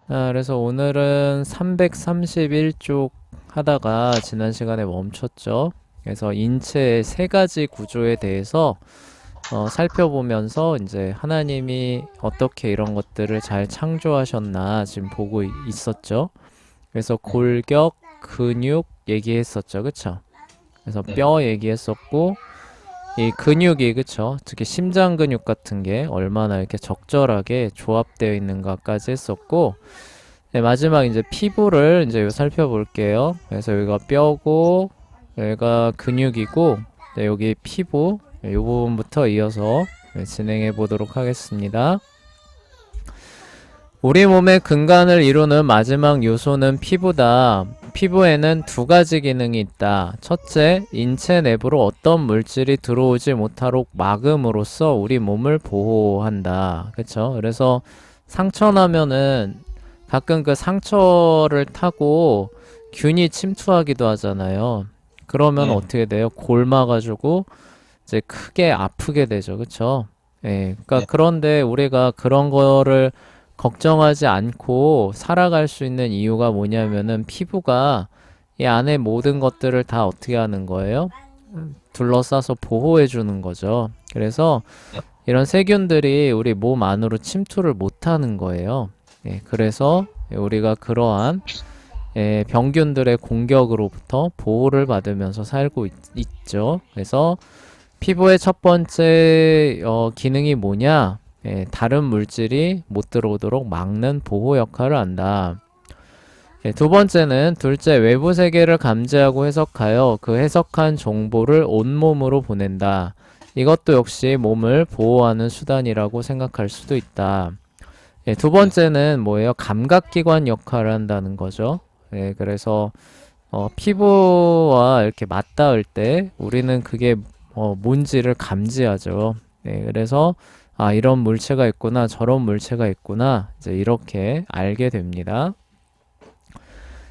그래서 오늘은 331쪽 하다가 지난 시간에 멈췄죠. 그래서 인체의 세 가지 구조에 대해서 살펴보면서 이제 하나님이 어떻게 이런 것들을 잘 창조하셨나 지금 보고 있었죠. 그래서 네, 골격, 근육 얘기했었죠. 그쵸? 그래서 네, 뼈 얘기했었고, 이 근육이, 그쵸? 특히 심장 근육 같은 게 얼마나 이렇게 적절하게 조합되어 있는가까지 했었고, 네, 마지막 이제 피부를 이제 살펴볼게요. 그래서 여기가 뼈고, 여기가 근육이고, 네, 여기 피부, 이 부분부터 이어서 진행해 보도록 하겠습니다. 우리 몸의 근간을 이루는 마지막 요소는 피부다. 피부에는 두 가지 기능이 있다. 첫째, 인체 내부로 어떤 물질이 들어오지 못하도록 막음으로써 우리 몸을 보호한다. 그쵸? 그래서 상처 나면은 가끔 그 상처를 타고 균이 침투하기도 하잖아요. 그러면 네, 어떻게 돼요? 골마가지고 이제 크게 아프게 되죠. 그쵸? 예. 그러니까 네, 그런데 우리가 그런 거를 걱정하지 않고 살아갈 수 있는 이유가 뭐냐면은 피부가 이 안에 모든 것들을 다 어떻게 하는 거예요? 둘러싸서 보호해 주는 거죠. 그래서 네, 이런 세균들이 우리 몸 안으로 침투를 못 하는 거예요. 예, 그래서 우리가 그러한 병균들의 공격으로부터 보호를 받으면서 살고 있죠. 그래서 피부의 첫 번째 기능이 뭐냐? 다른 물질이 못 들어오도록 막는 보호 역할을 한다. 두 번째는 둘째 외부 세계를 감지하고 해석하여 그 해석한 정보를 온몸으로 보낸다. 이것도 역시 몸을 보호하는 수단이라고 생각할 수도 있다. 두 네, 번째는 뭐예요? 감각기관 역할을 한다는 거죠. 그래서 피부와 이렇게 맞닿을 때 우리는 그게 뭔지를 감지하죠. 그래서 아, 이런 물체가 있구나, 저런 물체가 있구나, 이제 이렇게 알게 됩니다.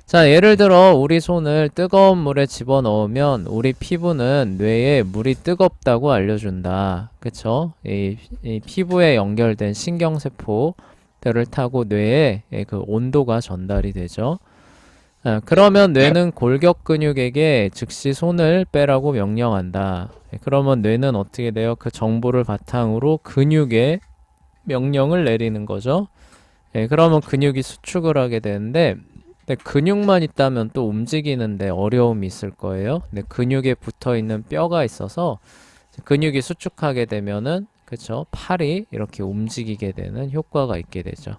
자, 예를 들어 우리 손을 뜨거운 물에 집어넣으면 우리 피부는 뇌에 물이 뜨겁다고 알려준다. 그쵸? 이 피부에 연결된 신경세포들을 타고 뇌에 그 온도가 전달이 되죠. 그러면 뇌는 골격 근육에게 즉시 손을 빼라고 명령한다. 그러면 뇌는 어떻게 돼요? 그 정보를 바탕으로 근육에 명령을 내리는 거죠. 그러면 근육이 수축을 하게 되는데, 근데 근육만 있다면 또 움직이는데 어려움이 있을 거예요. 근데 근육에 붙어 있는 뼈가 있어서 근육이 수축하게 되면은, 그쵸? 팔이 이렇게 움직이게 되는 효과가 있게 되죠.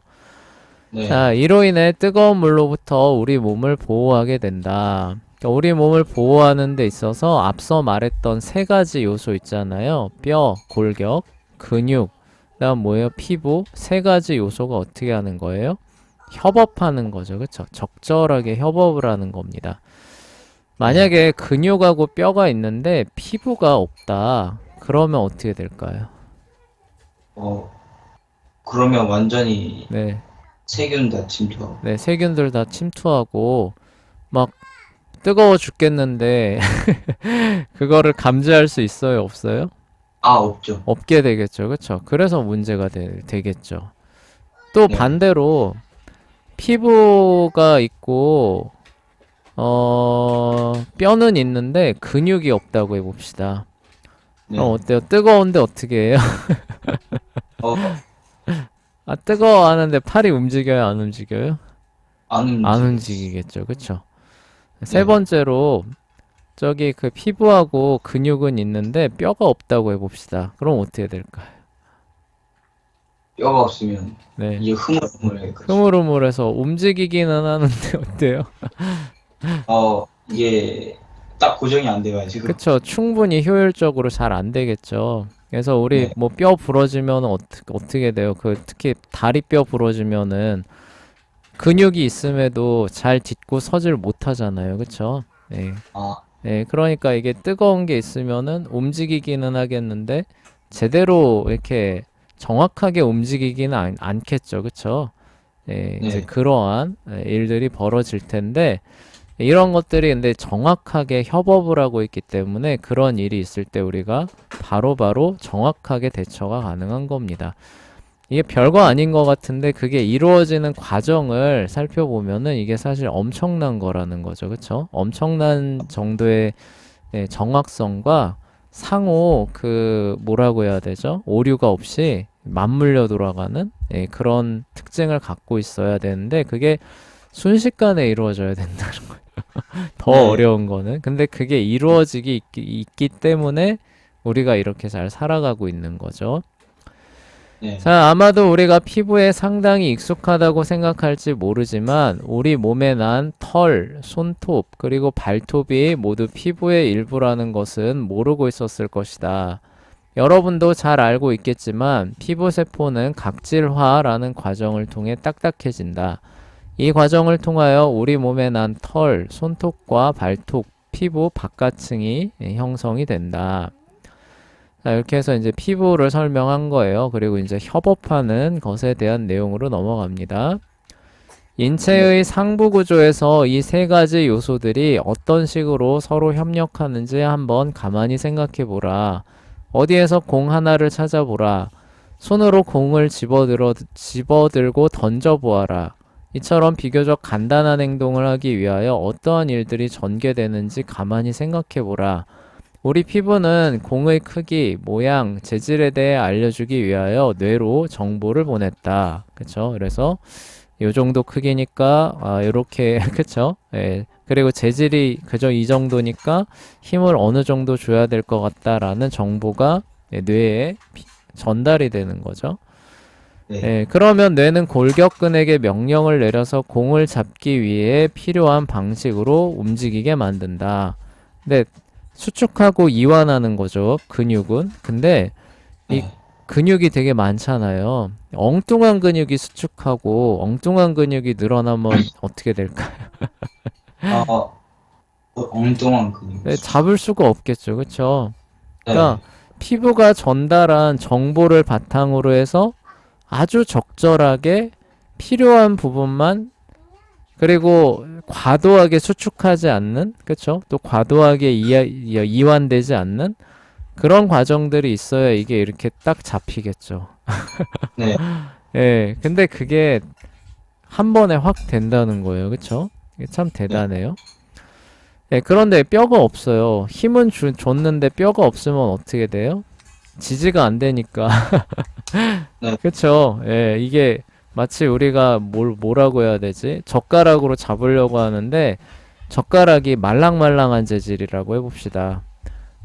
네, 자, 이로 인해 뜨거운 물로부터 우리 몸을 보호하게 된다. 그러니까 우리 몸을 보호하는 데 있어서 앞서 말했던 세 가지 요소 있잖아요. 뼈, 골격, 근육, 그다음 뭐예요? 피부. 세 가지 요소가 어떻게 하는 거예요? 협업하는 거죠. 그쵸? 적절하게 협업을 하는 겁니다. 네. 만약에 근육하고 뼈가 있는데 피부가 없다. 그러면 어떻게 될까요? 어, 그러면 완전히 네. 세균 다 침투하고. 네, 세균들 다 침투하고 막 뜨거워 죽겠는데 그거를 감지할 수 있어요? 없어요? 아, 없죠. 없게 되겠죠. 그쵸? 그래서 문제가 되겠죠. 또 네, 반대로 피부가 있고 뼈는 있는데 근육이 없다고 해봅시다. 그럼 네. 어때요? 뜨거운데 어떻게 해요? 어, 아, 뜨거워 하는데 팔이 움직여요? 안 움직여요? 안 안 움직이겠어. 움직이겠죠. 그쵸? 세 네. 번째로 저기 그 피부하고 근육은 있는데 뼈가 없다고 해봅시다. 그럼 어떻게 될까요? 뼈가 없으면 네. 이제 흐물흐물해가지고. 흐물흐물해서 움직이기는 하는데 어때요? 이게 딱 고정이 안 돼가지고. 그쵸. 충분히 효율적으로 잘 안 되겠죠. 그래서 우리 네. 뭐 뼈 부러지면 어떻게 돼요? 그 특히 다리뼈 부러지면은 근육이 있음에도 잘 딛고 서질 못하잖아요. 그쵸? 네. 아, 네. 그러니까 이게 뜨거운 게 있으면은 움직이기는 하겠는데 제대로 이렇게 정확하게 움직이기는 않겠죠. 그쵸? 네. 이제 네. 그러한 일들이 벌어질 텐데 이런 것들이 근데 정확하게 협업을 하고 있기 때문에 그런 일이 있을 때 우리가 바로바로 정확하게 대처가 가능한 겁니다. 이게 별거 아닌 것 같은데 그게 이루어지는 과정을 살펴보면은 이게 사실 엄청난 거라는 거죠. 그쵸? 엄청난 정도의 정확성과 상호 뭐라고 해야 되죠? 오류가 없이 맞물려 돌아가는 그런 특징을 갖고 있어야 되는데 그게 순식간에 이루어져야 된다는 거예요. 더 네. 어려운 거는. 근데 그게 이루어지기 있기 때문에 우리가 이렇게 잘 살아가고 있는 거죠. 네. 자, 아마도 우리가 피부에 상당히 익숙하다고 생각할지 모르지만 우리 몸에 난 털, 손톱, 그리고 발톱이 모두 피부의 일부라는 것은 모르고 있었을 것이다. 여러분도 잘 알고 있겠지만 피부세포는 각질화라는 과정을 통해 딱딱해진다. 이 과정을 통하여 우리 몸에 난 털, 손톱과 발톱, 피부 바깥층이 형성이 된다. 자, 이렇게 해서 이제 피부를 설명한 거예요. 그리고 이제 협업하는 것에 대한 내용으로 넘어갑니다. 인체의 상부 구조에서 이 세 가지 요소들이 어떤 식으로 서로 협력하는지 한번 가만히 생각해 보라. 어디에서 공 하나를 찾아보라. 손으로 공을 집어들고 던져보아라. 이처럼 비교적 간단한 행동을 하기 위하여 어떠한 일들이 전개되는지 가만히 생각해 보라. 우리 피부는 공의 크기, 모양, 재질에 대해 알려주기 위하여 뇌로 정보를 보냈다. 그쵸? 그래서 요 정도 크기니까 요렇게 그쵸? 예. 그리고 재질이 그저 이 정도니까 힘을 어느 정도 줘야 될 것 같다라는 정보가 뇌에 전달이 되는 거죠. 네. 예, 그러면 뇌는 골격근에게 명령을 내려서 공을 잡기 위해 필요한 방식으로 움직이게 만든다. 근데 수축하고 이완하는 거죠, 근육은. 근데 이 네. 근육이 되게 많잖아요. 엉뚱한 근육이 수축하고 엉뚱한 근육이 늘어나면 어떻게 될까요? 아, 엉뚱한 근육. 네, 잡을 수가 없겠죠, 그쵸? 그러니까 네. 피부가 전달한 정보를 바탕으로 해서 아주 적절하게 필요한 부분만 그리고 과도하게 수축하지 않는, 그쵸? 또 과도하게 이완되지 않는 그런 과정들이 있어야 이게 이렇게 딱 잡히겠죠. 네. 예, 근데 그게 한 번에 확 된다는 거예요. 그쵸? 이게 참 네. 대단해요. 예, 그런데 뼈가 없어요. 힘은 줬는데 뼈가 없으면 어떻게 돼요? 지지가 안 되니까. 네. 그쵸? 예, 이게 마치 우리가 뭐라고 해야 되지? 젓가락으로 잡으려고 하는데 젓가락이 말랑말랑한 재질이라고 해봅시다.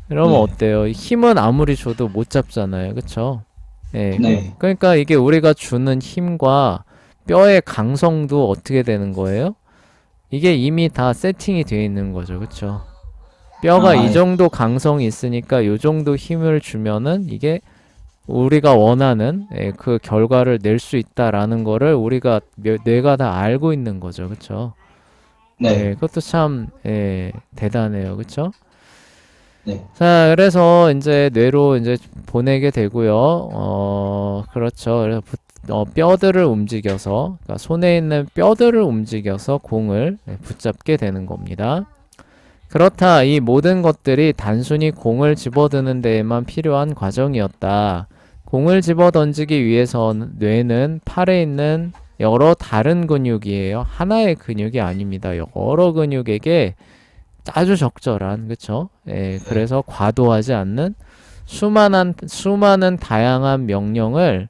그러면 네. 어때요? 힘은 아무리 줘도 못 잡잖아요. 그쵸? 예, 네. 그러니까 이게 우리가 주는 힘과 뼈의 강성도 어떻게 되는 거예요? 이게 이미 다 세팅이 되어 있는 거죠. 그쵸? 뼈가 이 네. 정도 강성이 있으니까 이 정도 힘을 주면은 이게 우리가 원하는 그 결과를 낼 수 있다라는 거를 우리가 뇌가 다 알고 있는 거죠. 그쵸? 네. 그것도 참 대단해요. 그쵸? 네. 자, 그래서 이제 뇌로 이제 보내게 되고요. 그렇죠. 그래서 뼈들을 움직여서, 그러니까 손에 있는 뼈들을 움직여서 공을 붙잡게 되는 겁니다. 그렇다. 이 모든 것들이 단순히 공을 집어드는 데에만 필요한 과정이었다. 공을 집어 던지기 위해서 뇌는 팔에 있는 여러 다른 근육이에요. 하나의 근육이 아닙니다. 여러 근육에게 아주 적절한, 그쵸? 그래서 과도하지 않는 수많은 다양한 명령을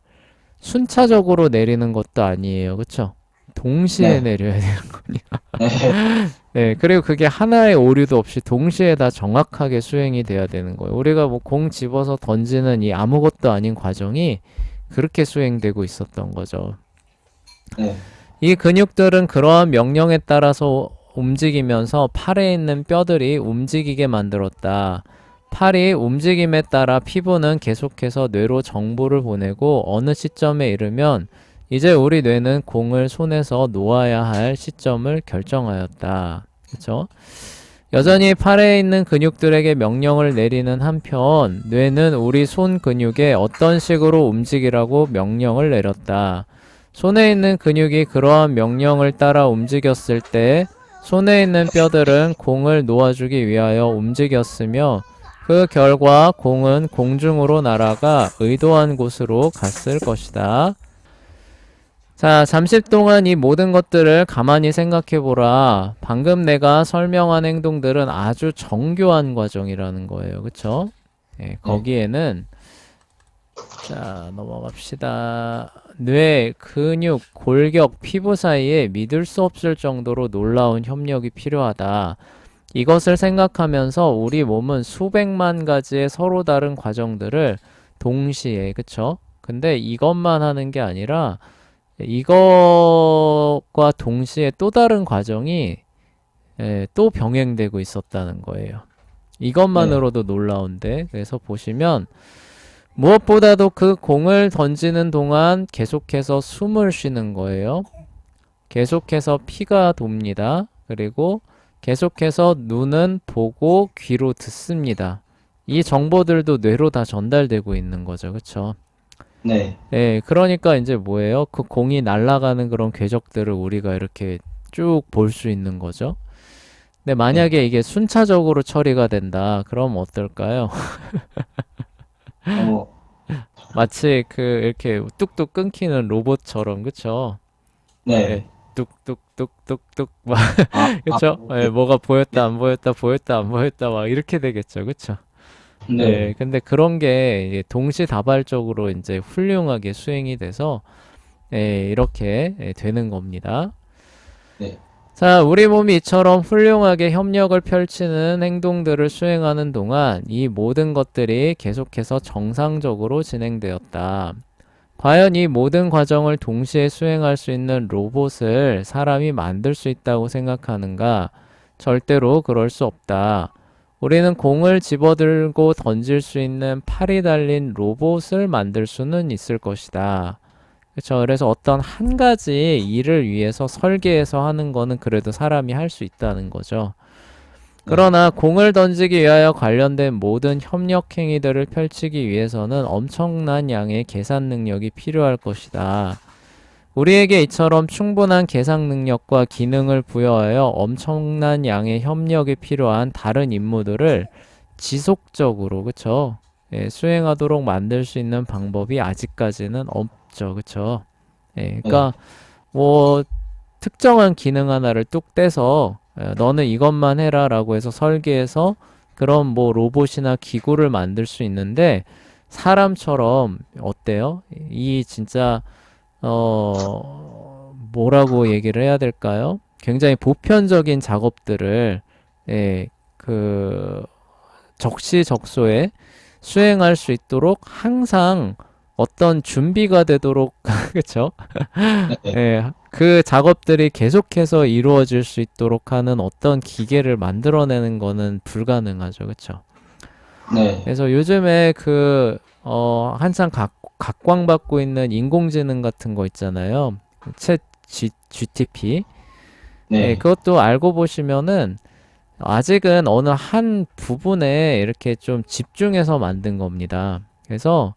순차적으로 내리는 것도 아니에요. 그쵸? 동시에 네. 내려야 되는 겁니다. 네. 네, 그리고 그게 하나의 오류도 없이 동시에 다 정확하게 수행이 돼야 되는 거예요. 우리가 뭐 공 집어서 던지는 이 아무것도 아닌 과정이 그렇게 수행되고 있었던 거죠. 네. 이 근육들은 그러한 명령에 따라서 움직이면서 팔에 있는 뼈들이 움직이게 만들었다. 팔이 움직임에 따라 피부는 계속해서 뇌로 정보를 보내고 어느 시점에 이르면 이제 우리 뇌는 공을 손에서 놓아야 할 시점을 결정하였다. 그쵸? 여전히 팔에 있는 근육들에게 명령을 내리는 한편 뇌는 우리 손 근육에 어떤 식으로 움직이라고 명령을 내렸다. 손에 있는 근육이 그러한 명령을 따라 움직였을 때 손에 있는 뼈들은 공을 놓아주기 위하여 움직였으며 그 결과 공은 공중으로 날아가 의도한 곳으로 갔을 것이다. 자, 잠시 동안 이 모든 것들을 가만히 생각해 보라. 방금 내가 설명한 행동들은 아주 정교한 과정이라는 거예요. 그쵸? 예, 네. 거기에는 자, 넘어갑시다. 뇌, 근육, 골격, 피부 사이에 믿을 수 없을 정도로 놀라운 협력이 필요하다. 이것을 생각하면서 우리 몸은 수백만 가지의 서로 다른 과정들을 동시에, 그쵸? 근데 이것만 하는 게 아니라 이것과 동시에 또 다른 과정이 또 병행되고 있었다는 거예요. 네. 이것만으로도 놀라운데, 그래서 보시면 무엇보다도 그 공을 던지는 동안 계속해서 숨을 쉬는 거예요. 계속해서 피가 돕니다. 그리고 계속해서 눈은 보고 귀로 듣습니다. 이 정보들도 뇌로 다 전달되고 있는 거죠. 그쵸? 네. 예, 그러니까 이제 뭐예요? 그 공이 날아가는 그런 궤적들을 우리가 이렇게 쭉 볼 수 있는 거죠. 근데 네. 만약에 이게 순차적으로 처리가 된다. 그럼 어떨까요? 어, 마치 그 이렇게 뚝뚝 끊기는 로봇처럼, 그쵸? 예, 네. 뚝뚝뚝뚝뚝 막 아, 그쵸? 예, 네. 뭐가 네. 보였다 안 보였다 보였다 안 보였다 막 이렇게 되겠죠, 그쵸? 예, 네. 근데 그런 게 이제 동시다발적으로 이제 훌륭하게 수행이 돼서 이렇게 되는 겁니다. 네. 자, 우리 몸이 이처럼 훌륭하게 협력을 펼치는 행동들을 수행하는 동안 이 모든 것들이 계속해서 정상적으로 진행되었다. 과연 이 모든 과정을 동시에 수행할 수 있는 로봇을 사람이 만들 수 있다고 생각하는가? 절대로 그럴 수 없다. 우리는 공을 집어들고 던질 수 있는 팔이 달린 로봇을 만들 수는 있을 것이다. 그렇죠. 그래서 어떤 한 가지 일을 위해서 설계해서 하는 거는 그래도 사람이 할 수 있다는 거죠. 네. 그러나 공을 던지기 위하여 관련된 모든 협력 행위들을 펼치기 위해서는 엄청난 양의 계산 능력이 필요할 것이다. 우리에게 이처럼 충분한 계산 능력과 기능을 부여하여 엄청난 양의 협력이 필요한 다른 임무들을 지속적으로, 그쵸? 예, 수행하도록 만들 수 있는 방법이 아직까지는 없죠, 그쵸? 예, 네. 그러니까 뭐 특정한 기능 하나를 뚝 떼서 너는 이것만 해라라고 해서 설계해서 그런 뭐 로봇이나 기구를 만들 수 있는데 사람처럼 어때요? 이 진짜 뭐라고 얘기를 해야 될까요? 굉장히 보편적인 작업들을 그 적시적소에 수행할 수 있도록 항상 어떤 준비가 되도록 그쵸? 네. 그 작업들이 계속해서 이루어질 수 있도록 하는 어떤 기계를 만들어내는 거는 불가능하죠. 그쵸? 네. 그래서 요즘에 한창 각광받고 있는 인공지능 같은 거 있잖아요. 챗 GTP. 예, 네. 그것도 알고 보시면은 아직은 어느 한 부분에 이렇게 좀 집중해서 만든 겁니다. 그래서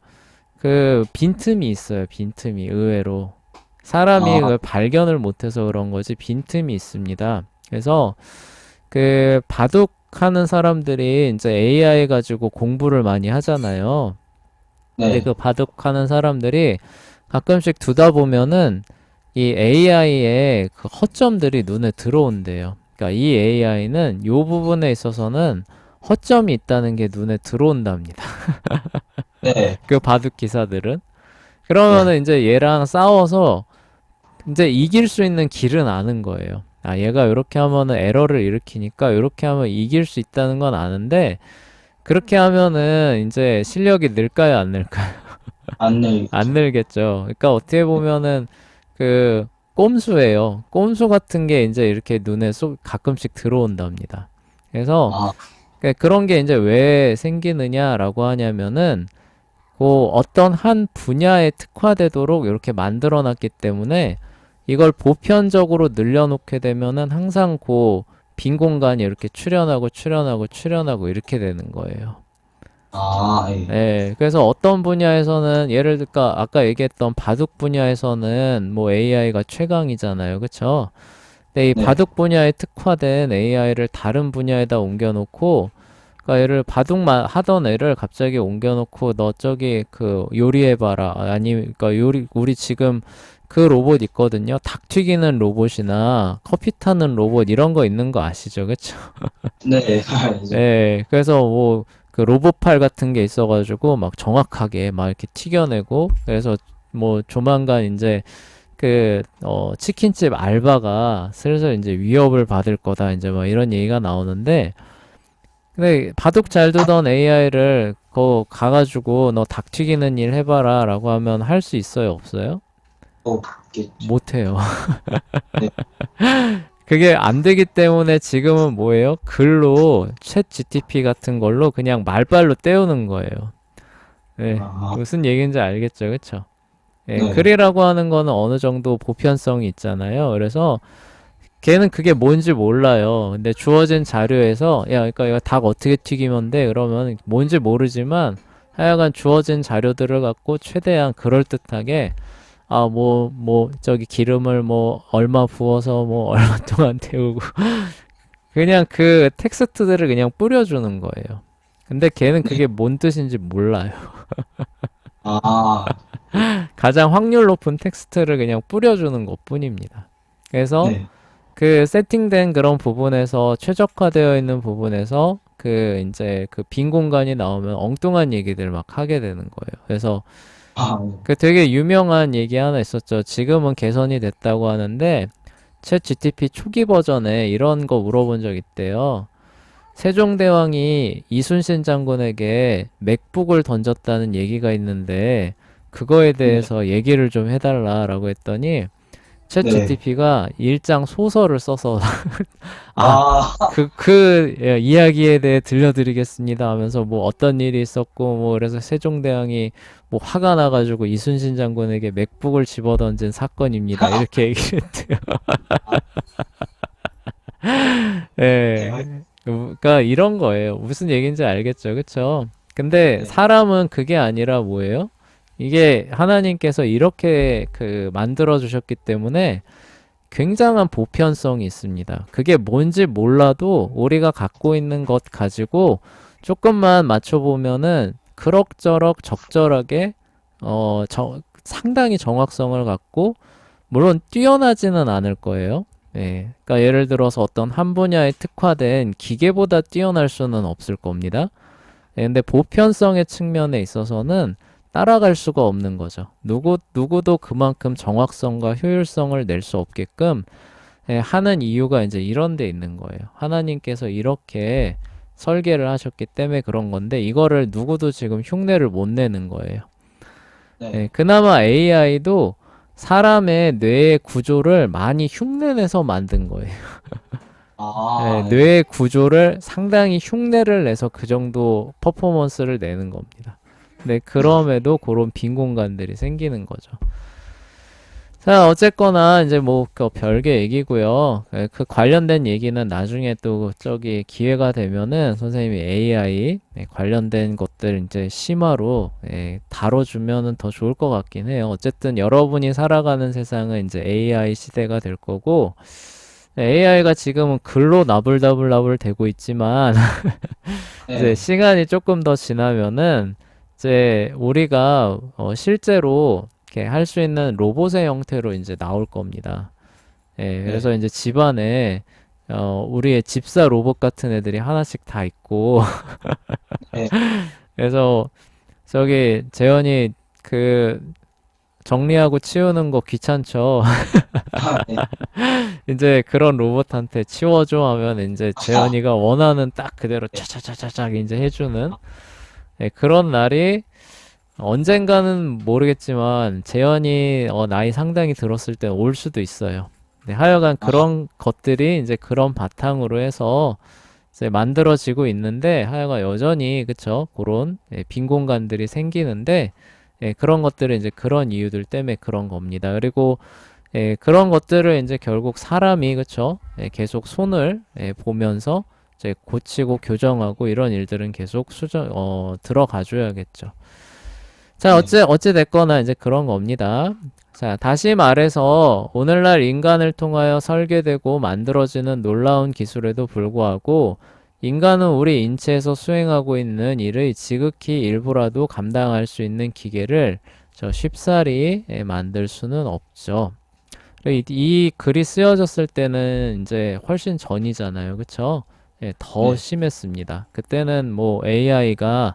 그 빈틈이 있어요. 빈틈이 의외로. 사람이 아, 그 발견을 못해서 그런 거지 빈틈이 있습니다. 그래서 그 바둑하는 사람들이 이제 AI 가지고 공부를 많이 하잖아요. 근데 네. 그 바둑하는 사람들이 가끔씩 두다 보면은 이 AI의 그 허점들이 눈에 들어온대요. 그러니까 이 AI는 요 부분에 있어서는 허점이 있다는 게 눈에 들어온답니다. 네. 그 바둑 기사들은. 네. 그러면은 이제 얘랑 싸워서 이제 이길 수 있는 길은 아는 거예요. 아, 얘가 이렇게 하면은 에러를 일으키니까 이렇게 하면 이길 수 있다는 건 아는데 그렇게 하면은 이제 실력이 늘까요, 안 늘까요? 안 안내겠죠. 늘겠죠. 그러니까 어떻게 보면은 그 꼼수예요. 꼼수 같은 게 이제 이렇게 눈에 가끔씩 들어온답니다. 그래서 아, 그런 게 이제 왜 생기느냐라고 하냐면은 그 어떤 한 분야에 특화되도록 이렇게 만들어 놨기 때문에 이걸 보편적으로 늘려놓게 되면은 항상 그 빈 공간이 이렇게 출현하고 이렇게 되는 거예요. 예. 예, 그래서 어떤 분야에서는 예를 들까 아까 얘기했던 바둑 분야에서는 뭐 AI가 최강이잖아요. 그쵸? 근데 이 네. 바둑 분야에 특화된 AI를 다른 분야에다 옮겨놓고 그러니까 얘를 바둑만 하던 애를 갑자기 옮겨놓고 너 저기 그 요리해봐라. 아니, 그러니까 우리 지금 그 로봇 있거든요. 닭 튀기는 로봇이나 커피 타는 로봇 이런 거 있는 거 아시죠? 그쵸? 네, 알죠. 네, 그래서 뭐 그 로봇팔 같은 게 있어가지고 막 정확하게 막 이렇게 튀겨내고 그래서 뭐 조만간 이제 그 치킨집 알바가 슬슬 이제 위협을 받을 거다 이제 막 이런 얘기가 나오는데 근데 바둑 잘 두던 AI를 거 가가지고 너 닭 튀기는 일 해봐라라고 하면 할 수 있어요, 없어요? 없겠죠. 못해요. 네. 그게 안 되기 때문에 지금은 뭐예요? 글로 챗 GTP 같은 걸로 그냥 말발로 때우는 거예요. 네, 아, 무슨 얘기인지 알겠죠, 그쵸? 예, 네. 글이라고 하는 거는 어느 정도 보편성이 있잖아요. 그래서 걔는 그게 뭔지 몰라요. 근데 주어진 자료에서 야, 그러니까 이거 닭 어떻게 튀기면 돼? 그러면 뭔지 모르지만 하여간 주어진 자료들을 갖고 최대한 그럴듯하게 저기 기름을 뭐 얼마 부어서 뭐 얼마 동안 데우고 그냥 그 텍스트들을 그냥 뿌려주는 거예요. 근데 걔는 네. 그게 뭔 뜻인지 몰라요. 아, 가장 확률 높은 텍스트를 그냥 뿌려주는 것뿐입니다. 그래서 네. 그 세팅된 그런 부분에서 최적화되어 있는 부분에서 그 이제 그 빈 공간이 나오면 엉뚱한 얘기들 막 하게 되는 거예요. 그래서 아, 그 되게 유명한 얘기 하나 있었죠. 지금은 개선이 됐다고 하는데 챗 GTP 초기 버전에 이런 거 물어본 적 있대요. 세종대왕이 이순신 장군에게 맥북을 던졌다는 얘기가 있는데 그거에 네. 대해서 얘기를 좀 해달라라고 했더니 챗 네. GTP가 일장 소설을 써서 아, 아, 예, 이야기에 대해 들려드리겠습니다 하면서 뭐 어떤 일이 있었고 뭐 그래서 세종대왕이 뭐 화가 나가지고 이순신 장군에게 맥북을 집어던진 사건입니다. 이렇게 얘기를 했대요. 대박. 예. 그러니까 이런 거예요. 무슨 얘기인지 알겠죠? 그쵸? 근데 네. 사람은 그게 아니라 뭐예요? 이게 하나님께서 이렇게 그 만들어 주셨기 때문에 굉장한 보편성이 있습니다. 그게 뭔지 몰라도 우리가 갖고 있는 것 가지고 조금만 맞춰보면은 그럭저럭 적절하게 상당히 정확성을 갖고 물론 뛰어나지는 않을 거예요. 예. 그러니까 예를 들어서 어떤 한 분야에 특화된 기계보다 뛰어날 수는 없을 겁니다. 예, 근데 보편성의 측면에 있어서는 따라갈 수가 없는 거죠. 누구도 그만큼 정확성과 효율성을 낼 수 없게끔 하는 이유가 이제 이런 데 있는 거예요. 하나님께서 이렇게 설계를 하셨기 때문에 그런 건데 이거를 누구도 지금 흉내를 못 내는 거예요. 네. 그나마 AI도 사람의 뇌의 구조를 많이 흉내내서 만든 거예요. 아, 네. 뇌의 구조를 상당히 흉내를 내서 그 정도 퍼포먼스를 내는 겁니다. 네, 그럼에도 그런 빈 공간들이 생기는 거죠. 자, 어쨌거나 이제 뭐그 별개 얘기고요. 그 관련된 얘기는 나중에 또 저기 기회가 되면은 선생님이 AI 관련된 것들 이제 심화로 다뤄주면은 더 좋을 것 같긴 해요. 어쨌든 여러분이 살아가는 세상은 이제 AI 시대가 될 거고 AI가 지금은 글로 나불나불나불 되고 있지만 이제 네. 시간이 조금 더 지나면은 이제 우리가 실제로 이렇게 할 수 있는 로봇의 형태로 이제 나올 겁니다. 예, 그래서 네. 이제 집안에 우리의 집사 로봇 같은 애들이 하나씩 다 있고 네. 그래서 저기 재현이 그 정리하고 치우는 거 귀찮죠? 아, 네. 이제 그런 로봇한테 치워줘 하면 이제 아, 재현이가 원하는 딱 그대로 네. 차차차차차 이제 해주는 그런 날이 언젠가는 모르겠지만 재현이 나이 상당히 들었을 때 올 수도 있어요. 네, 하여간 아, 그런 것들이 이제 그런 바탕으로 해서 이제 만들어지고 있는데 하여간 여전히 그쵸 그런 빈 공간들이 생기는데 그런 것들은 이제 그런 이유들 때문에 그런 겁니다. 그리고 그런 것들을 이제 결국 사람이 그쵸 계속 손을 보면서 이제 고치고 교정하고 이런 일들은 계속 들어가 줘야겠죠. 자, 네. 어찌 됐거나 이제 그런 겁니다. 자, 다시 말해서 오늘날 인간을 통하여 설계되고 만들어지는 놀라운 기술에도 불구하고 인간은 우리 인체에서 수행하고 있는 일의 지극히 일부라도 감당할 수 있는 기계를 저 쉽사리 만들 수는 없죠. 이 글이 쓰여졌을 때는 이제 훨씬 전이잖아요. 그쵸? 예, 더 네. 심했습니다. 그때는 뭐 AI가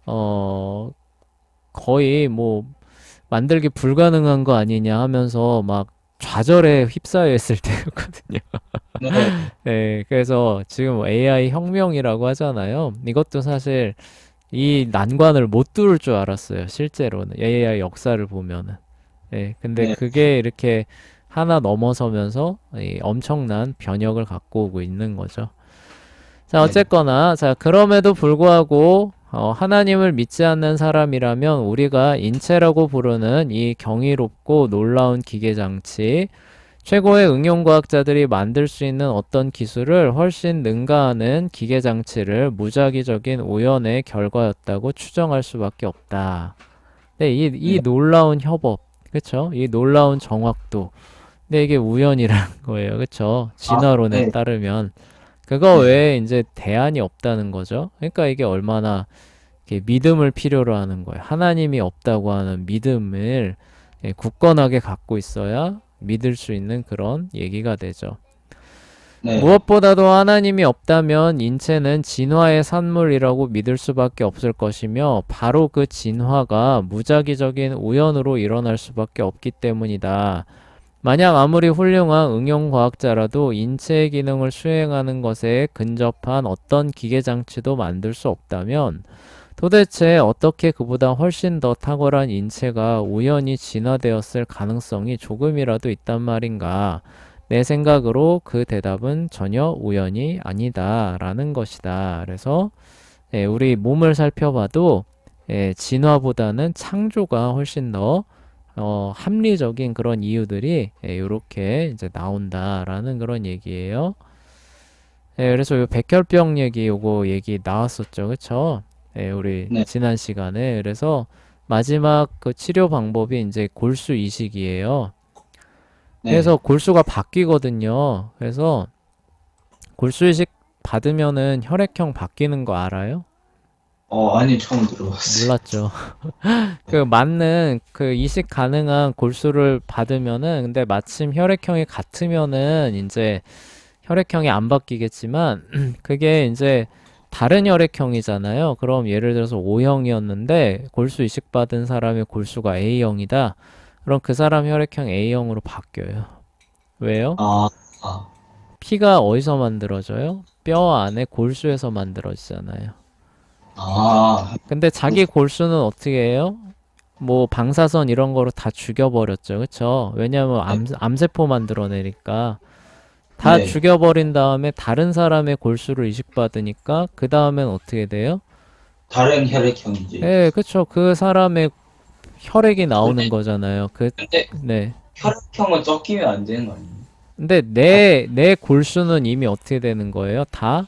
어 거의 뭐 만들기 불가능한 거 아니냐 하면서 막 좌절에 휩싸여 있을 때였거든요. 네. 네, 그래서 지금 AI 혁명이라고 하잖아요. 이것도 사실 이 난관을 못 뚫을 줄 알았어요. 실제로는 AI 역사를 보면은. 네, 근데 네. 그게 이렇게 하나 넘어서면서 이 엄청난 변혁을 갖고 오고 있는 거죠. 자, 네. 어쨌거나, 자, 그럼에도 불구하고, 하나님을 믿지 않는 사람이라면 우리가 인체라고 부르는 이 경이롭고 놀라운 기계장치, 최고의 응용과학자들이 만들 수 있는 어떤 기술을 훨씬 능가하는 기계장치를 무작위적인 우연의 결과였다고 추정할 수밖에 없다. 네, 이 네. 놀라운 협업, 그쵸? 이 놀라운 정확도. 근데 이게 우연이라는 거예요. 그쵸? 아, 진화론에 네. 따르면. 그거 네. 외에 이제 대안이 없다는 거죠. 그러니까 이게 얼마나 이렇게 믿음을 필요로 하는 거예요. 하나님이 없다고 하는 믿음을 굳건하게 갖고 있어야 믿을 수 있는 그런 얘기가 되죠. 네. 무엇보다도 하나님이 없다면 인체는 진화의 산물이라고 믿을 수밖에 없을 것이며 바로 그 진화가 무작위적인 우연으로 일어날 수밖에 없기 때문이다. 만약 아무리 훌륭한 응용과학자라도 인체의 기능을 수행하는 것에 근접한 어떤 기계장치도 만들 수 없다면 도대체 어떻게 그보다 훨씬 더 탁월한 인체가 우연히 진화되었을 가능성이 조금이라도 있단 말인가? 내 생각으로 그 대답은 전혀 우연이 아니다라는 것이다. 그래서 우리 몸을 살펴봐도 진화보다는 창조가 훨씬 더 합리적인 그런 이유들이 이렇게 이제 나온다라는 그런 얘기예요. 그래서 요 백혈병 얘기 요거 얘기 나왔었죠. 그쵸? 우리 네. 지난 시간에. 그래서 마지막 그 치료 방법이 이제 골수 이식이에요. 그래서 네. 골수가 바뀌거든요. 그래서 골수 이식 받으면은 혈액형 바뀌는 거 알아요? 아니, 처음 들어봤어요. 몰랐죠. 그 맞는 그 이식 가능한 골수를 받으면은 근데 마침 혈액형이 같으면은 이제 혈액형이 안 바뀌겠지만 그게 이제 다른 혈액형이잖아요. 그럼 예를 들어서 O형이었는데 골수 이식 받은 사람의 골수가 A형이다. 그럼 그 사람 혈액형 A형으로 바뀌어요. 왜요? 아, 아, 피가 어디서 만들어져요? 뼈 안에 골수에서 만들어지잖아요. 아, 근데 자기 골수는 어떻게 해요? 뭐 방사선 이런 거로 다 죽여버렸죠. 그쵸? 왜냐면 네. 암세포 만들어내니까 다 네. 죽여버린 다음에 다른 사람의 골수를 이식받으니까 그 다음엔 어떻게 돼요? 다른 혈액형이지. 예, 그쵸. 그 사람의 혈액이 나오는 근데, 거잖아요. 근데 네. 혈액형은 섞이면 안 되는 거 아니에요? 근데 다, 내 골수는 이미 어떻게 되는 거예요? 다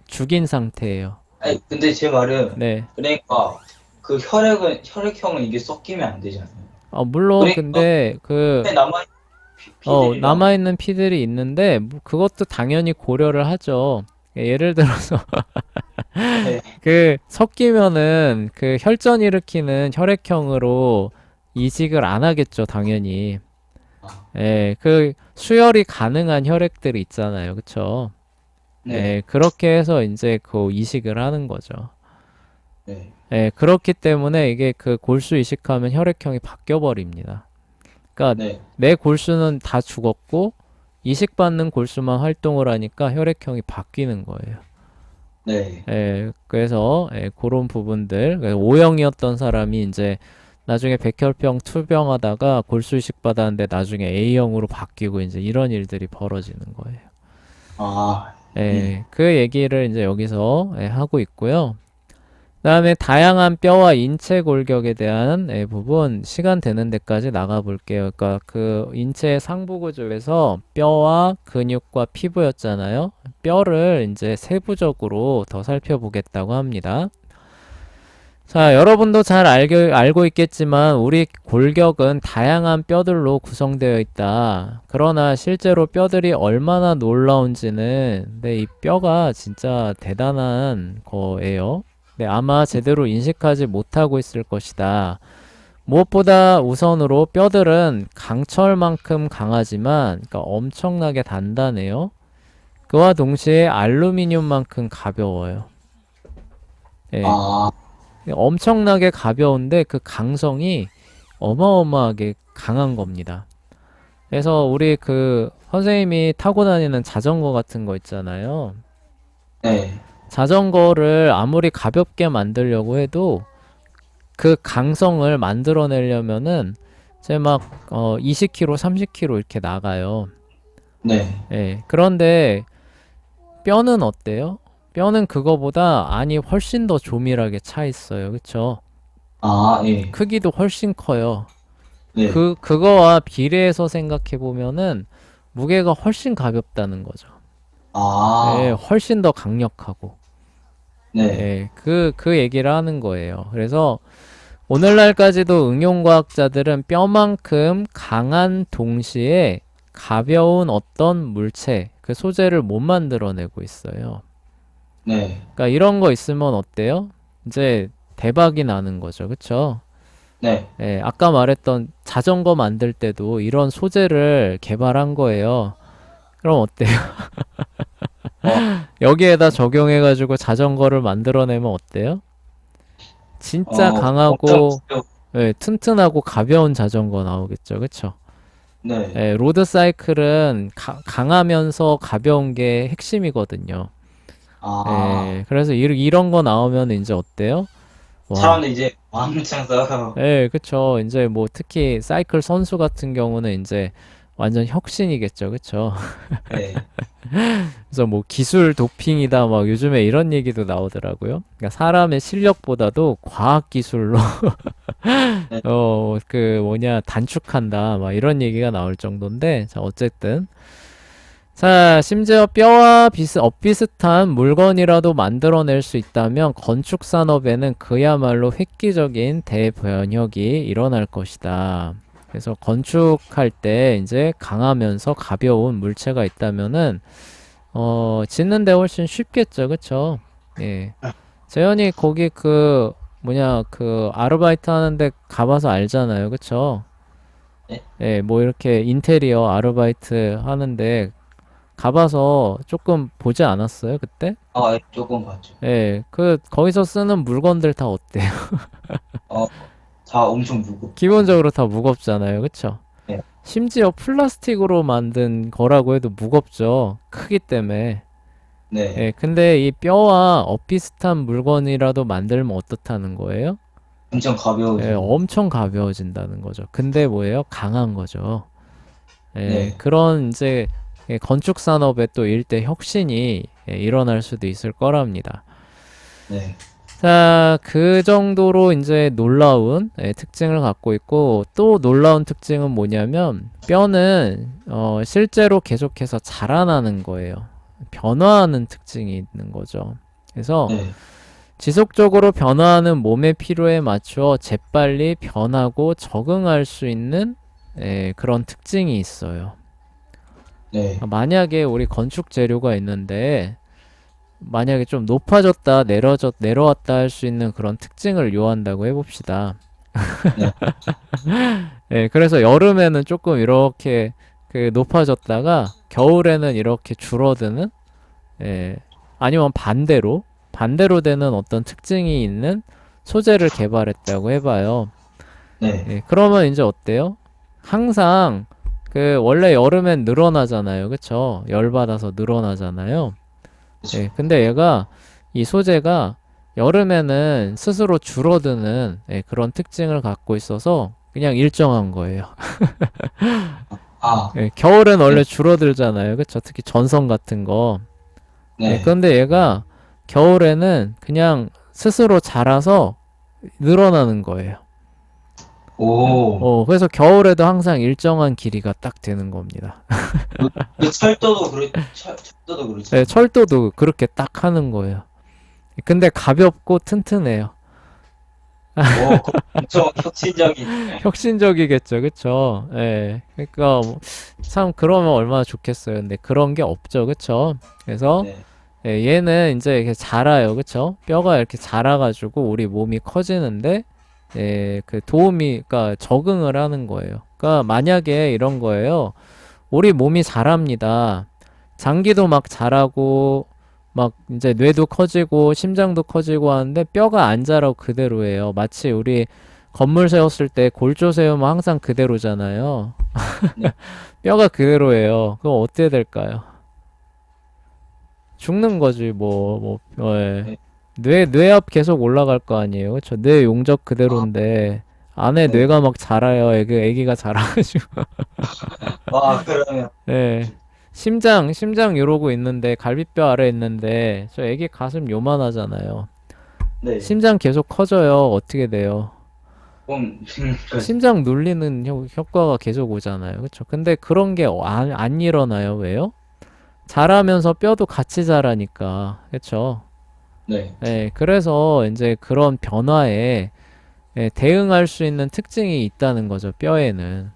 죽인 상태예요. 아니, 근데 제 말은, 네. 그러니까, 그 혈액형은 이게 섞이면 안 되잖아요. 물론 그러니까, 근데 남아있는 피들이랑, 남아있는 피들이 있는데 뭐 그것도 당연히 고려를 하죠. 예를 들어서 네. 그 섞이면은 그 혈전 일으키는 혈액형으로 이식을 안 하겠죠, 당연히. 아, 그 수혈이 가능한 혈액들이 있잖아요, 그쵸? 네. 그렇게 해서 이제 그 이식을 하는 거죠. 네. 그렇기 때문에 이게 그 골수 이식하면 혈액형이 바뀌어 버립니다. 그러니까 네. 내 골수는 다 죽었고 이식받는 골수만 활동을 하니까 혈액형이 바뀌는 거예요. 네. 그래서 그런 부분들 O형이었던 사람이 이제 나중에 백혈병 투병 하다가 골수 이식 받았는데 나중에 A형으로 바뀌고 이제 이런 일들이 벌어지는 거예요. 아, 예. 그 얘기를 이제 여기서 하고 있고요. 그다음에 다양한 뼈와 인체 골격에 대한 부분 시간 되는 데까지 나가 볼게요. 그러니까 그 인체의 상부 구조에서 뼈와 근육과 피부였잖아요. 뼈를 이제 세부적으로 더 살펴보겠다고 합니다. 자, 여러분도 잘 알고 있겠지만 우리 골격은 다양한 뼈들로 구성되어 있다. 그러나 실제로 뼈들이 얼마나 놀라운지는 이 뼈가 진짜 대단한 거예요. 아마 제대로 인식하지 못하고 있을 것이다. 무엇보다 우선으로 뼈들은 강철만큼 강하지만, 그러니까 엄청나게 단단해요. 그와 동시에 알루미늄만큼 가벼워요. 예, 아, 엄청나게 가벼운데 그 강성이 어마어마하게 강한 겁니다. 그래서 우리 그 선생님이 타고 다니는 자전거 같은 거 있잖아요. 네. 자전거를 아무리 가볍게 만들려고 해도 그 강성을 만들어내려면은 이제 막 20km, 30km 이렇게 나가요. 네. 예. 그런데 뼈는 어때요? 뼈는 그거보다 안이 훨씬 더 조밀하게 차 있어요. 그쵸? 아, 예. 크기도 훨씬 커요. 네. 그거와 비례해서 생각해 보면은 무게가 훨씬 가볍다는 거죠. 예, 아, 훨씬 더 강력하고. 네. 예, 그 얘기를 하는 거예요. 그래서 오늘날까지도 응용과학자들은 뼈만큼 강한 동시에 가벼운 어떤 물체, 그 소재를 못 만들어내고 있어요. 네. 그러니까 이런 거 있으면 어때요? 이제 대박이 나는 거죠. 그쵸? 네. 예, 아까 말했던 자전거 만들 때도 이런 소재를 개발한 거예요. 그럼 어때요? 어, 여기에다 적용해가지고 자전거를 만들어내면 어때요? 진짜 엄청 강하고 가벼. 예, 튼튼하고 가벼운 자전거 나오겠죠. 그쵸? 네. 예, 로드 사이클은 강하면서 가벼운 게 핵심이거든요. 아, 예, 그래서 이런 거 나오면 이제 어때요? 와, 사람들 이제 왕창 써요. 예, 그쵸. 이제 뭐 특히 사이클 선수 같은 경우는 이제 완전 혁신이겠죠. 그쵸? 네. 그래서 뭐 기술 도핑이다 막 요즘에 이런 얘기도 나오더라고요. 그러니까 사람의 실력보다도 과학 기술로 네. 그 뭐냐 단축한다 막 이런 얘기가 나올 정도인데 자 어쨌든 자 심지어 뼈와 엇비슷한 물건이라도 만들어낼 수 있다면 건축 산업에는 그야말로 획기적인 대변혁이 일어날 것이다. 그래서 건축할 때 이제 강하면서 가벼운 물체가 있다면은 짓는데 훨씬 쉽겠죠, 그쵸? 예. 재현이 거기 그 뭐냐 그 아르바이트 하는데 가봐서 알잖아요, 그쵸? 네. 예, 뭐 이렇게 인테리어 아르바이트 하는데 가봐서 조금 보지 않았어요, 그때? 아, 예, 조금 봤죠. 예, 그 거기서 쓰는 물건들 다 어때요? 어, 다 엄청 무겁고. 기본적으로 다 무겁잖아요, 그쵸? 네. 심지어 플라스틱으로 만든 거라고 해도 무겁죠, 크기 때문에. 네. 예, 근데 이 뼈와 엇비슷한 물건이라도 만들면 어떻다는 거예요? 엄청 예, 가벼워지고. 엄청 가벼워진다는 거죠. 근데 뭐예요? 강한 거죠. 예, 네. 그런 이제 건축 산업에 또 일대 혁신이 일어날 수도 있을 거랍니다. 네. 자, 그 정도로 이제 놀라운 특징을 갖고 있고 또 놀라운 특징은 뭐냐면 뼈는 실제로 계속해서 자라나는 거예요. 변화하는 특징이 있는 거죠. 그래서 네. 지속적으로 변화하는 몸의 필요에 맞추어 재빨리 변하고 적응할 수 있는 그런 특징이 있어요. 네. 만약에 우리 건축 재료가 있는데 만약에 좀 높아졌다 내려왔다 할 수 있는 그런 특징을 요한다고 해봅시다. 네. 예, 그래서 여름에는 조금 이렇게 그 높아졌다가 겨울에는 이렇게 줄어드는 예, 아니면 반대로 되는 어떤 특징이 있는 소재를 개발했다고 해봐요. 네. 예, 그러면 이제 어때요? 항상 그 원래 여름엔 늘어나잖아요. 그쵸? 열 받아서 늘어나잖아요. 그렇죠. 예, 근데 얘가 이 소재가 여름에는 스스로 줄어드는 그런 특징을 갖고 있어서 그냥 일정한 거예요. 아, 예, 겨울엔 네. 원래 줄어들잖아요. 그쵸? 특히 전선 같은 거. 예, 네. 그런데 얘가 겨울에는 그냥 스스로 자라서 늘어나는 거예요. 오. 그래서 겨울에도 항상 일정한 길이가 딱 되는 겁니다. 그 철도도 예, 그렇잖아요. 철도도 그렇게 딱 하는 거예요. 근데 가볍고 튼튼해요. 오, 그거 엄청 혁신적인. 혁신적이겠죠, 그쵸? 예. 그러니까 참 그러면 얼마나 좋겠어요. 근데 그런 게 없죠, 그쵸? 그래서 네. 얘는 이제 이렇게 자라요, 그쵸? 뼈가 이렇게 자라가지고 우리 몸이 커지는데 그 도움이, 그러니까 적응을 하는 거예요. 그러니까 만약에 이런 거예요. 우리 몸이 자랍니다. 장기도 막 자라고, 막 이제 뇌도 커지고, 심장도 커지고 하는데 뼈가 안 자라고 그대로예요. 마치 우리 건물 세웠을 때 골조 세우면 항상 그대로잖아요. 네. 뼈가 그대로예요. 그럼 어떻게 될까요? 죽는 거지, 예. 네. 뇌압 계속 올라갈 거 아니에요. 그쵸? 뇌 용적 아, 그대로인데, 안에 네. 뇌가 막 자라요. 애기가 자라가지고. 와, 그러면, 예. 심장 이러고 있는데, 갈비뼈 아래 있는데, 저 애기 가슴 요만하잖아요. 네. 심장 계속 커져요. 어떻게 돼요? 죽는 거죠. 심장 눌리는 효과가 계속 오잖아요. 그쵸? 근데 그런 게 안 일어나요. 왜요? 자라면서 뼈도 같이 자라니까. 그쵸? 네. 예, 그래서 이제 그런 변화에 대응할 수 있는 특징이 있다는 거죠, 뼈에는.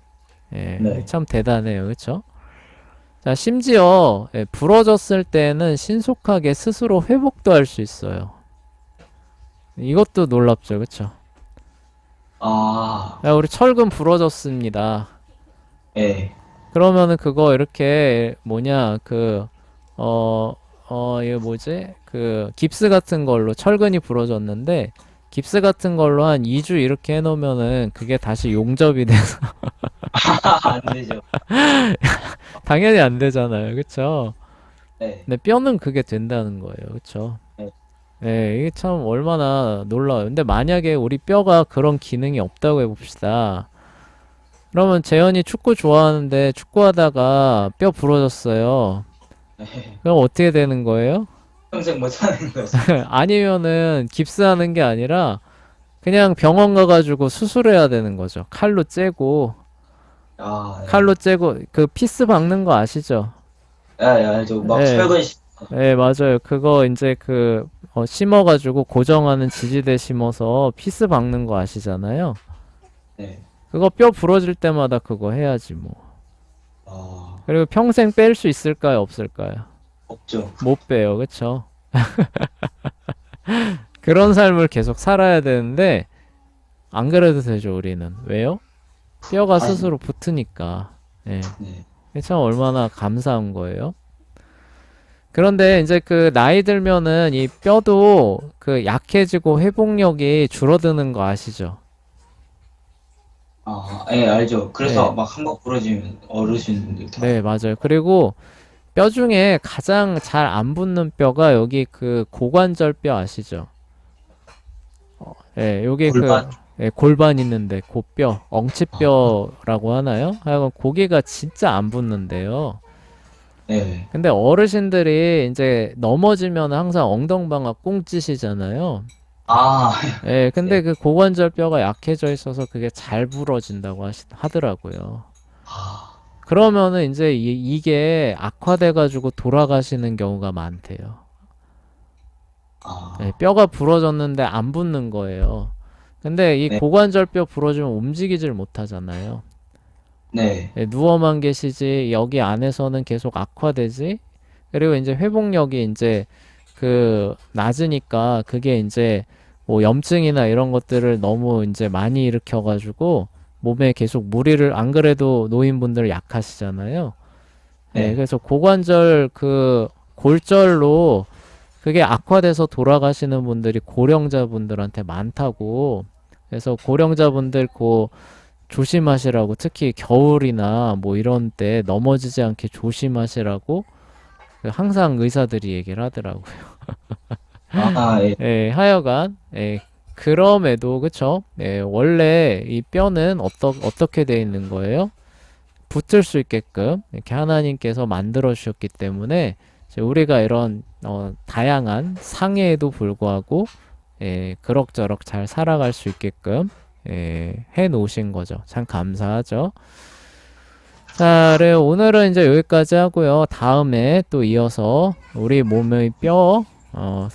예, 네. 참 대단해요. 그쵸? 자, 심지어 부러졌을 때는 신속하게 스스로 회복도 할 수 있어요. 이것도 놀랍죠. 그쵸? 아, 야, 우리 철근 부러졌습니다. 예. 그러면은 그거 이렇게 이거 뭐지? 깁스 같은 걸로 철근이 부러졌는데 깁스 같은 걸로 한 2주 이렇게 해놓으면은 그게 다시 용접이 돼서 안 되죠. 당연히 안 되잖아요. 그쵸? 네. 근데 뼈는 그게 된다는 거예요. 그쵸? 네. 네, 이게 참 얼마나 놀라워요. 근데 만약에 우리 뼈가 그런 기능이 없다고 해봅시다. 그러면 재현이 축구 좋아하는데 축구하다가 뼈 부러졌어요. 네. 그럼 어떻게 되는 거예요? 평생 못 하는 거죠. 아니면은 깁스하는 게 아니라 그냥 병원 가가지고 수술해야 되는 거죠. 아, 네. 칼로 째고 그 피스 박는 거 아시죠? 예, 예, 알죠. 막 예, 철근, 예, 맞아요. 그거 이제 심어가지고 고정하는 지지대 심어서 피스 박는 거 아시잖아요. 네. 그거 뼈 부러질 때마다 그거 해야지 뭐. 아, 그리고 평생 뺄 수 있을까요? 없을까요? 없죠. 못 빼요. 그쵸? 그런 삶을 계속 살아야 되는데 안 그래도 되죠, 우리는. 왜요? 뼈가 다시, 스스로 붙으니까. 예. 네. 이게 참 얼마나 감사한 거예요. 그런데 이제 나이 들면은 이 뼈도 약해지고 회복력이 줄어드는 거 아시죠? 아, 예, 알죠. 그래서 네. 막 한 번 부러지면 어르신들 다, 네, 맞아요. 그리고 뼈 중에 가장 잘 안 붙는 뼈가 여기 고관절 뼈 아시죠? 예, 여기 골반, 골반 있는데 고뼈, 아, 엉치뼈라고 하나요? 하여간 고기가 진짜 안 붙는데요. 예. 근데 어르신들이 이제 넘어지면 항상 엉덩방아 꽁찌시잖아요. 아, 예, 근데 네. 그 고관절 뼈가 약해져 있어서 그게 잘 부러진다고 하더라고요. 아, 그러면은 이제 이게 악화돼가지고 돌아가시는 경우가 많대요. 예, 아, 뼈가 부러졌는데 안 붙는 거예요. 근데 이 네, 고관절 뼈 부러지면 움직이질 못하잖아요. 네, 예, 누워만 계시지 여기 안에서는 계속 악화되지. 그리고 이제 회복력이 이제 낮으니까 그게 이제 뭐 염증이나 이런 것들을 너무 이제 많이 일으켜가지고 몸에 계속 무리를 안 그래도 노인분들 약하시잖아요. 예, 네. 그래서 고관절 골절로 그게 악화돼서 돌아가시는 분들이 고령자분들한테 많다고. 그래서 고령자분들 조심하시라고 특히 겨울이나 뭐 이런 때 넘어지지 않게 조심하시라고 항상 의사들이 얘기를 하더라고요. 아, 예. 예, 하여간 그럼에도 그쵸? 예, 원래 이 뼈는 어떻게 돼 있는 거예요? 붙을 수 있게끔 이렇게 하나님께서 만들어 주셨기 때문에 이제 우리가 이런 다양한 상해에도 불구하고 그럭저럭 잘 살아갈 수 있게끔 해 놓으신 거죠. 참 감사하죠. 자, 그래 오늘은 이제 여기까지 하고요. 다음에 또 이어서 우리 몸의 뼈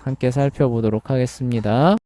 함께 살펴보도록 하겠습니다.